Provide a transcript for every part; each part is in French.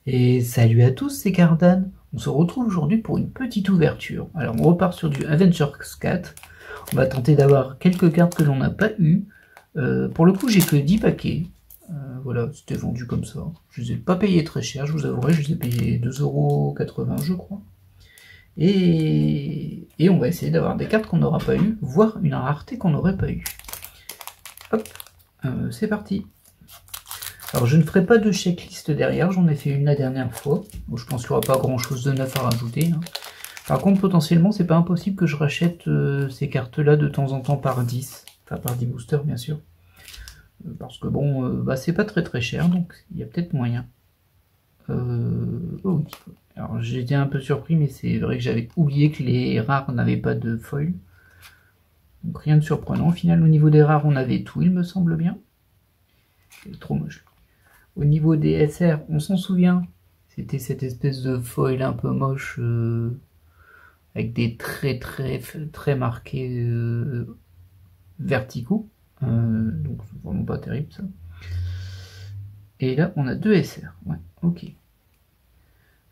Et salut à tous, c'est Cardan. On se retrouve aujourd'hui pour une petite ouverture. Alors on repart sur du Avengers 4. On va tenter d'avoir quelques cartes que l'on n'a pas eues. Pour le coup j'ai que 10 paquets. Voilà, c'était vendu comme ça. Je les ai pas payés très cher, je vous avouerai, je les ai payés 2,80 € je crois. Et on va essayer d'avoir des cartes qu'on n'aura pas eues, voire une rareté qu'on n'aurait pas eu. Hop, c'est parti. Alors je ne ferai pas de checklist derrière, j'en ai fait une la dernière fois. Bon, je pense qu'il n'y aura pas grand chose de neuf à rajouter. Par contre, potentiellement, c'est pas impossible que je rachète ces cartes-là de temps en temps par 10. Enfin, par 10 boosters, bien sûr. Parce que bon, c'est pas très très cher, donc il y a peut-être moyen. Oh oui. Alors j'étais un peu surpris, mais c'est vrai que j'avais oublié que les rares n'avaient pas de foil. Donc rien de surprenant. Au final, au niveau des rares, on avait tout, il me semble bien. C'est trop moche. Au niveau des SR, on s'en souvient, c'était cette espèce de foil un peu moche avec des traits très marqués verticaux. Donc c'est vraiment pas terrible ça. Et là on a deux SR. Ouais, ok.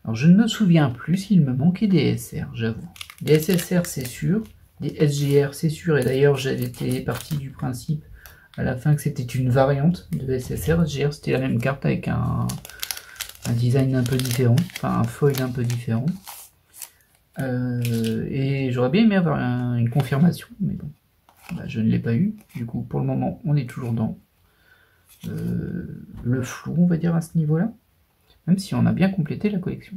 Alors je ne me souviens plus s'il me manquait des SR, j'avoue. Des SSR c'est sûr, des SGR c'est sûr, et d'ailleurs j'étais parti du principe à la fin que c'était une variante de SSR. SGR c'était la même carte avec un design un peu différent, enfin un foil un peu différent. Et j'aurais bien aimé avoir une confirmation, mais bon, je ne l'ai pas eu. Du coup, pour le moment, on est toujours dans le flou, on va dire, à ce niveau-là. Même si on a bien complété la collection.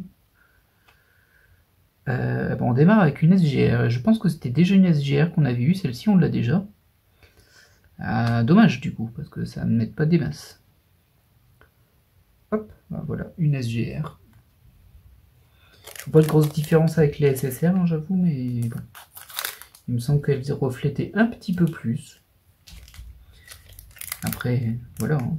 Bon, on démarre avec une SGR. Je pense que c'était déjà une SGR qu'on avait eue. Celle-ci, on l'a déjà. Dommage, du coup, parce que ça ne met pas des masses. Hop, voilà, une SGR. Je vois pas de grosse différence avec les SSR, hein, j'avoue, mais bon. Il me semble qu'elles reflétaient un petit peu plus. Après, voilà. Hein.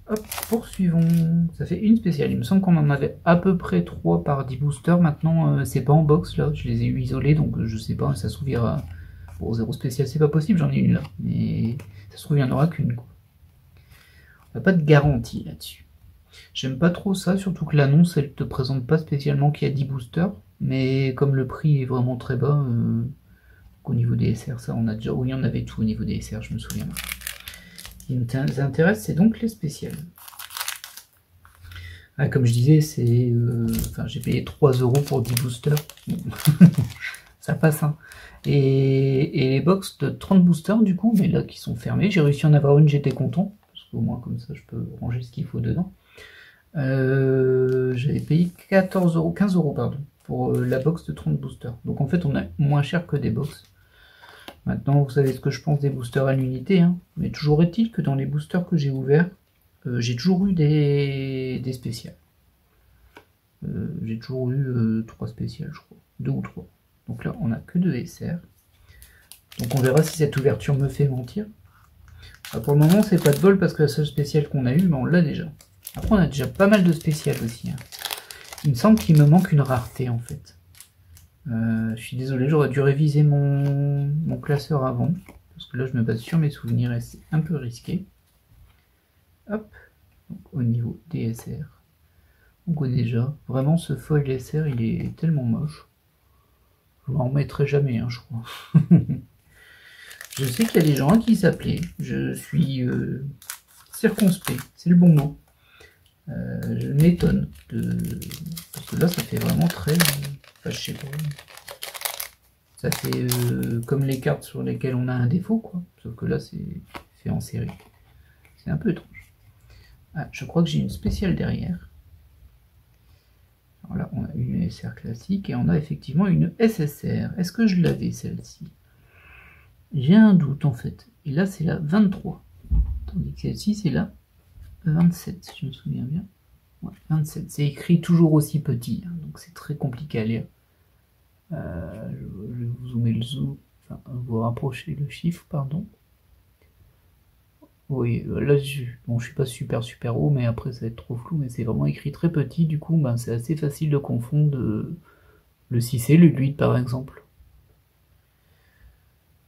Hop, poursuivons. Ça fait une spéciale. Il me semble qu'on en avait à peu près 3 par 10 boosters. Maintenant, c'est pas en box là. Je les ai eu isolés, donc je sais pas. Ça se trouve, il y aura. Bon, 0 spécial, c'est pas possible, j'en ai une là. Mais ça se trouve, il n'y en aura qu'une. On n'a pas de garantie là-dessus. J'aime pas trop ça, surtout que l'annonce, elle te présente pas spécialement qu'il y a 10 boosters. Mais comme le prix est vraiment très bas, au niveau des SR, ça on a déjà. Oui, on avait tout au niveau des SR, je me souviens. Ce qui nous intéresse, c'est donc les spéciales. Ah, comme je disais, c'est. J'ai payé 3 € pour 10 boosters. Ça passe, hein. Et les box de 30 boosters, du coup, mais là qui sont fermés, j'ai réussi à en avoir une, j'étais content. Parce qu'au moins, comme ça, je peux ranger ce qu'il faut dedans. J'avais payé 15 € pardon, pour la box de 30 boosters. Donc en fait, on a moins cher que des box. Maintenant, vous savez ce que je pense des boosters à l'unité. Hein. Mais toujours est-il que dans les boosters que j'ai ouverts, j'ai toujours eu des spéciales. J'ai toujours eu 3 spéciales, je crois. 2 ou 3. Donc là, on n'a que 2 SR. Donc on verra si cette ouverture me fait mentir. Pour le moment, c'est pas de bol parce que la seule spéciale qu'on a eue, on l'a déjà. Après, on a déjà pas mal de spéciales aussi. Hein. Il me semble qu'il me manque une rareté en fait. Je suis désolé, j'aurais dû réviser mon classeur avant. Parce que là, je me base sur mes souvenirs et c'est un peu risqué. Hop, donc, au niveau des SR. On voit déjà, vraiment ce foil SR, il est tellement moche. Je m'en remettrai jamais, hein, je crois. Je sais qu'il y a des gens qui s'appelaient. Je suis circonspect, c'est le bon mot. Je m'étonne parce que là, ça fait vraiment très. Enfin, je sais pas. Ça fait comme les cartes sur lesquelles on a un défaut, quoi. Sauf que là, c'est fait en série. C'est un peu étrange. Ah, je crois que j'ai une spéciale derrière. Alors là, on a une SR classique et on a effectivement une SSR. Est-ce que je l'avais celle-ci? J'ai un doute en fait. Et là, c'est la 23. Tandis que celle-ci, c'est la 27, si je me souviens bien. Ouais, 27. C'est écrit toujours aussi petit, hein, donc c'est très compliqué à lire. Je vais vous zoomer le zoom, enfin, vous rapprocher le chiffre, pardon. Oui, là, je suis pas super haut, mais après ça va être trop flou, mais c'est vraiment écrit très petit, du coup, c'est assez facile de confondre le 6 et le 8, par exemple.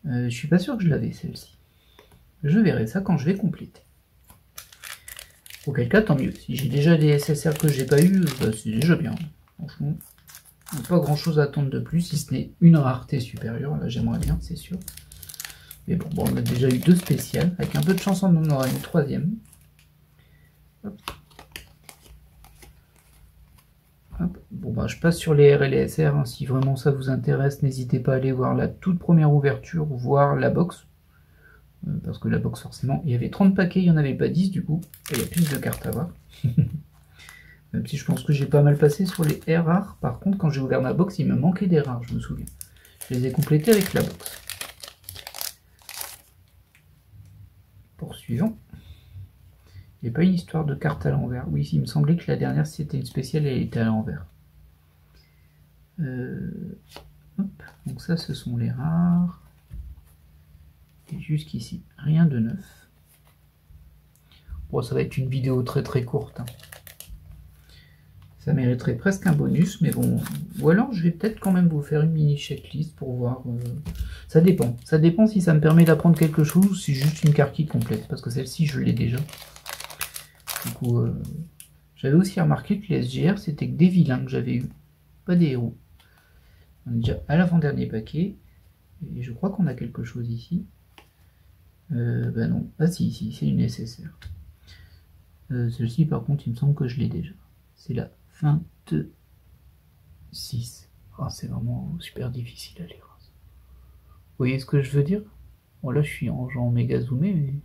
Je suis pas sûr que je l'avais, celle-ci. Je verrai ça quand je vais compléter. Auquel cas, tant mieux. Si j'ai déjà des SSR que j'ai pas eu, bah, c'est déjà bien. Franchement, pas grand chose à attendre de plus, si ce n'est une rareté supérieure. Là, j'aimerais bien, c'est sûr. Mais bon, on a déjà eu 2 spéciales. Avec un peu de chance, on en aura une 3e. Hop. Hop. Bon, bah, je passe sur les R et les SR. Hein. Si vraiment ça vous intéresse, n'hésitez pas à aller voir la toute première ouverture ou voir la box. Parce que la box, forcément, il y avait 30 paquets, il n'y en avait pas 10 du coup. Et il y a plus de cartes à voir. Même si je pense que j'ai pas mal passé sur les R rares. Par contre, quand j'ai ouvert ma box, il me manquait des rares, je me souviens. Je les ai complétés avec la box. Poursuivons. Il n'y a pas une histoire de carte à l'envers. Oui, il me semblait que la dernière, si c'était une spéciale, elle était à l'envers. Donc ça, ce sont les rares. Et jusqu'ici, rien de neuf. Bon, ça va être une vidéo très très courte. Hein. Ça mériterait presque un bonus, mais bon. Ou alors, je vais peut-être quand même vous faire une mini checklist pour voir. Ça dépend. Ça dépend si ça me permet d'apprendre quelque chose ou si juste une carte qui complète. Parce que celle-ci, je l'ai déjà. Du coup, j'avais aussi remarqué que les SGR, c'était que des vilains que j'avais eu. Pas des héros. On est déjà à l'avant-dernier paquet. Et je crois qu'on a quelque chose ici. Bah non. Ah si, c'est une SSR. Celle-ci, par contre, il me semble que je l'ai déjà. C'est la 26. Oh, c'est vraiment super difficile à lire. Vous voyez ce que je veux dire? Bon, là, je suis en genre méga zoomé, mais...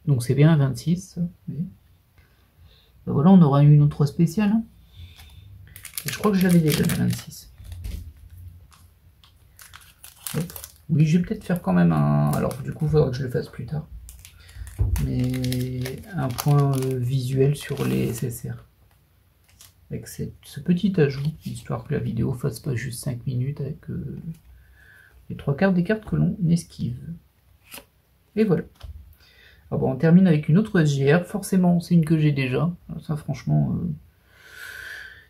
Donc, c'est bien un 26, ça. Oui. Ben voilà, on aura une autre spéciale. Hein. Je crois que je l'avais déjà, la 26. Hop. Oui, je vais peut-être faire quand même un... Alors, du coup, il faudra que je le fasse plus tard. Mais un point visuel sur les SSR. Avec ce petit ajout, histoire que la vidéo fasse pas juste 5 minutes avec les 3 quarts des cartes que l'on esquive. Et voilà. Alors bon, on termine avec une autre SGR. Forcément, c'est une que j'ai déjà. Ça, franchement,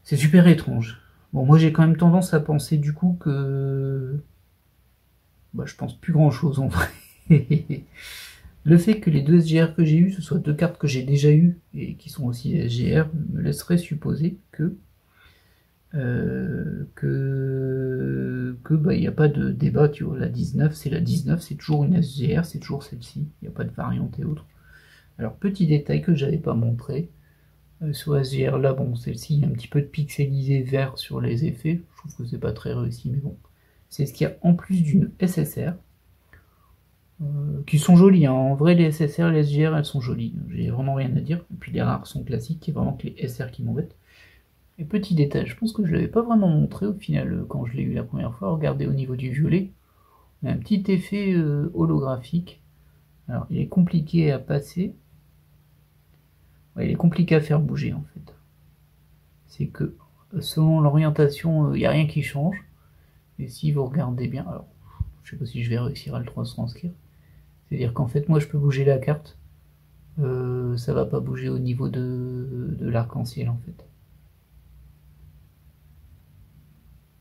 c'est super étrange. Bon, moi, j'ai quand même tendance à penser du coup que... Bah, je pense plus grand-chose en vrai. Le fait que les 2 SGR que j'ai eu, ce soit 2 cartes que j'ai déjà eues et qui sont aussi SGR, me laisserait supposer que bah, il n'y a pas de débat, tu vois, la 19, c'est la 19, c'est toujours une SGR, c'est toujours celle-ci, il n'y a pas de variante et autres. Alors, petit détail que j'avais pas montré, sur SGR là, bon, celle-ci, il y a un petit peu de pixelisé vert sur les effets, je trouve que c'est pas très réussi, mais bon, c'est ce qu'il y a en plus d'une SSR, qui sont jolies, hein. En vrai les SSR, les SGR, elles sont jolies, j'ai vraiment rien à dire, et puis les rares sont classiques, c'est vraiment que les SR qui m'embêtent. Et petit détail, je pense que je ne l'avais pas vraiment montré au final quand je l'ai eu la première fois, regardez au niveau du violet, on a un petit effet holographique, alors il est compliqué à passer, ouais, il est compliqué à faire bouger en fait, c'est que selon l'orientation, il n'y a rien qui change, et si vous regardez bien, alors je sais pas si je vais réussir à le transcrire, c'est-à-dire qu'en fait moi je peux bouger la carte, ça va pas bouger au niveau de l'arc-en-ciel en fait.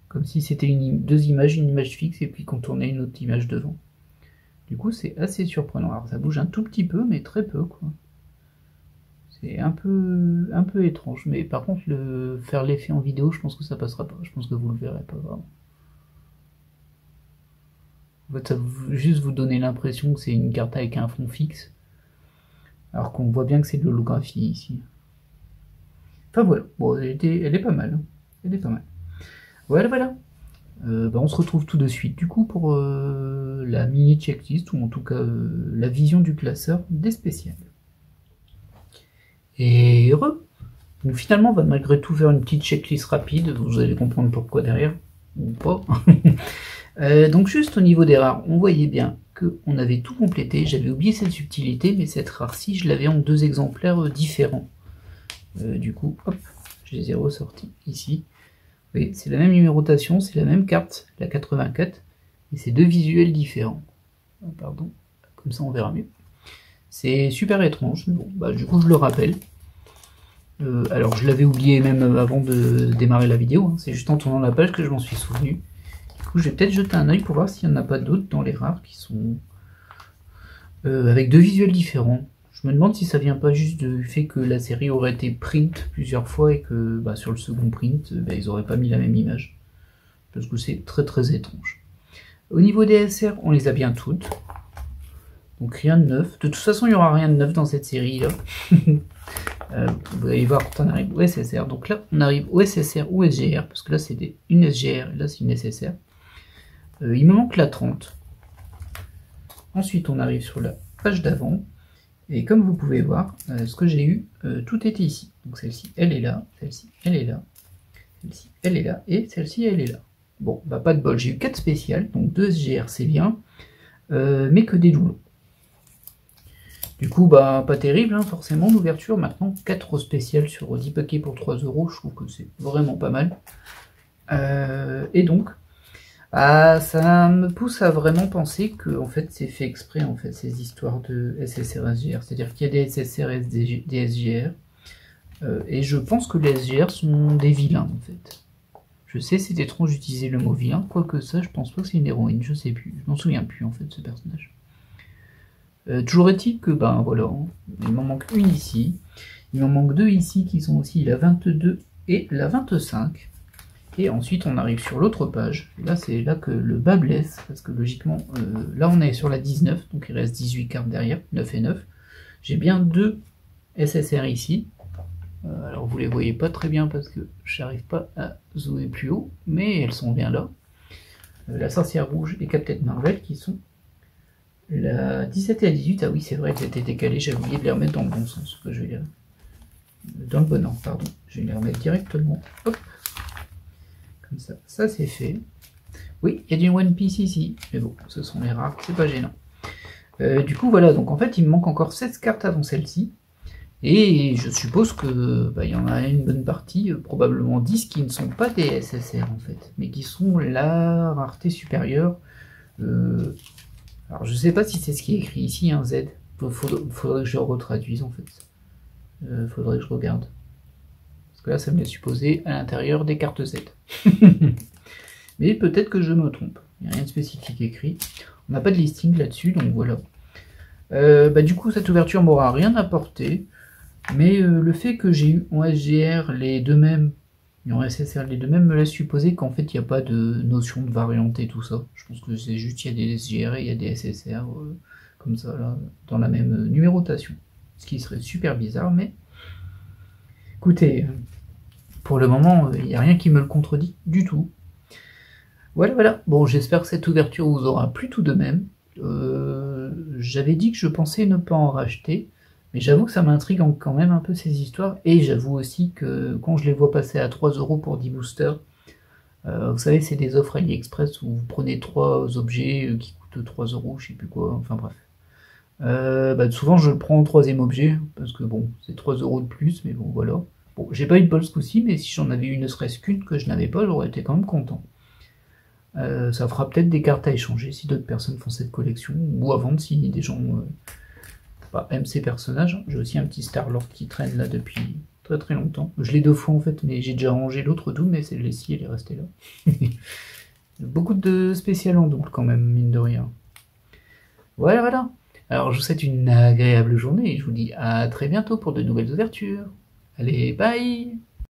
Comme si c'était 2 images, une image fixe et puis qu'on tournait une autre image devant. Du coup c'est assez surprenant. Alors ça bouge un tout petit peu mais très peu quoi. C'est un peu étrange. Mais par contre faire l'effet en vidéo je pense que ça passera pas. Je pense que vous le verrez pas vraiment. En fait ça va juste vous donner l'impression que c'est une carte avec un fond fixe. Alors qu'on voit bien que c'est de l'holographie ici. Enfin voilà, bon elle est pas mal. Hein. Elle est pas mal. Voilà. Bah on se retrouve tout de suite du coup pour la mini checklist, ou en tout cas la vision du classeur des spéciales. Et heureux. Donc finalement on va malgré tout faire une petite checklist rapide, vous allez comprendre pourquoi derrière, ou pas. Donc juste au niveau des rares, on voyait bien qu'on avait tout complété, j'avais oublié cette subtilité, mais cette rare-ci je l'avais en 2 exemplaires différents. Du coup, hop, je les ai ressortis ici. Vous voyez, c'est la même numérotation, c'est la même carte, la 84, et c'est 2 visuels différents. Pardon, comme ça on verra mieux. C'est super étrange, mais bon, bah, du coup je le rappelle. Alors je l'avais oublié même avant de démarrer la vidéo, hein. C'est juste en tournant la page que je m'en suis souvenu. Du coup je vais peut-être jeter un œil pour voir s'il n'y en a pas d'autres dans les rares qui sont avec 2 visuels différents. Je me demande si ça vient pas juste du fait que la série aurait été print plusieurs fois et que sur le second print, ils auraient pas mis la même image. Parce que c'est très très étrange. Au niveau des SR, on les a bien toutes. Donc rien de neuf. De toute façon, il n'y aura rien de neuf dans cette série-là. Vous allez voir quand on arrive au SSR. Donc là, on arrive au SSR ou SGR. Parce que là, c'est une SGR et là, c'est une SSR. Il me manque la 30. Ensuite, on arrive sur la page d'avant. Et comme vous pouvez voir, ce que j'ai eu, tout était ici. Donc celle-ci, elle est là. Celle-ci, elle est là. Celle-ci, elle est là. Et celle-ci, elle est là. Bon, pas de bol. J'ai eu 4 spéciales. Donc 2 SGR, c'est bien. Mais que des doublons. Du coup, pas terrible, hein, forcément, d'ouverture. Maintenant, 4 spéciales sur 10 paquets pour 3 €. Je trouve que c'est vraiment pas mal. Et donc, ça me pousse à vraiment penser que en fait, c'est fait exprès, en fait, ces histoires de SSR, SGR. C'est-à-dire qu'il y a des SSR et des SGR. Et je pense que les SGR sont des vilains, en fait. Je sais, c'est étrange d'utiliser le mot vilain, quoique ça, je pense pas que c'est une héroïne, je sais plus. Je m'en souviens plus, en fait, de ce personnage. Toujours est-il que, voilà, hein, il m'en manque une ici. Il m'en manque 2 ici, qui sont aussi la 22 et la 25. Et ensuite, on arrive sur l'autre page. Et là, c'est là que le bas blesse, parce que logiquement, là, on est sur la 19, donc il reste 18 cartes derrière, 9 et 9. J'ai bien 2 SSR ici. Alors, vous les voyez pas très bien, parce que j'arrive pas à zoomer plus haut, mais elles sont bien là. La sorcière rouge et Captain Marvel, qui sont la 17 et la 18, ah oui, c'est vrai, elles étaient décalées, j'ai oublié de les remettre dans le bon sens. Je vais dans le bon ordre, pardon. Je vais les remettre directement. Hop. Comme ça, ça c'est fait. Oui, il y a du One Piece ici, mais bon, ce sont les rares, c'est pas gênant. Du coup, voilà, donc en fait, il me manque encore 16 cartes avant celle-ci. Et je suppose que il y en a une bonne partie, probablement 10, qui ne sont pas des SSR en fait, mais qui sont la rareté supérieure. Alors je sais pas si c'est ce qui est écrit ici, hein, Z. Faudrait que je retraduise en fait. Faudrait que je regarde. Parce que là, ça me laisse supposer à l'intérieur des cartes Z. Mais peut-être que je me trompe. Il n'y a rien de spécifique écrit. On n'a pas de listing là-dessus, donc voilà. Du coup, cette ouverture m'aura rien apporté. Mais le fait que j'ai eu en SGR les deux mêmes, et en SSR les deux mêmes, me laisse supposer qu'en fait, il n'y a pas de notion de variante et tout ça. Je pense que c'est juste qu'il y a des SGR et il y a des SSR comme ça, là, dans la même numérotation. Ce qui serait super bizarre, mais écoutez, pour le moment, il n'y a rien qui me le contredit du tout. Voilà. Bon, j'espère que cette ouverture vous aura plu tout de même. J'avais dit que je pensais ne pas en racheter, mais j'avoue que ça m'intrigue quand même un peu ces histoires, et j'avoue aussi que quand je les vois passer à 3 € pour 10 boosters, vous savez, c'est des offres AliExpress où vous prenez 3 objets qui coûtent 3 €, je sais plus quoi, enfin bref. Souvent je le prends au 3e objet, parce que bon, c'est 3 € de plus, mais bon voilà. Bon, j'ai pas eu de bol ce coup-ci, mais si j'en avais eu ne serait-ce qu'une que je n'avais pas, j'aurais été quand même content. Ça fera peut-être des cartes à échanger si d'autres personnes font cette collection, ou à vendre si des gens aiment ces personnages. J'ai aussi un petit Star-Lord qui traîne là depuis très très longtemps. Je l'ai 2 fois en fait, mais j'ai déjà rangé l'autre double, mais celle-ci elle est restée là. Beaucoup de spécial en double quand même, mine de rien. Voilà. Alors je vous souhaite une agréable journée et je vous dis à très bientôt pour de nouvelles ouvertures. Allez, bye!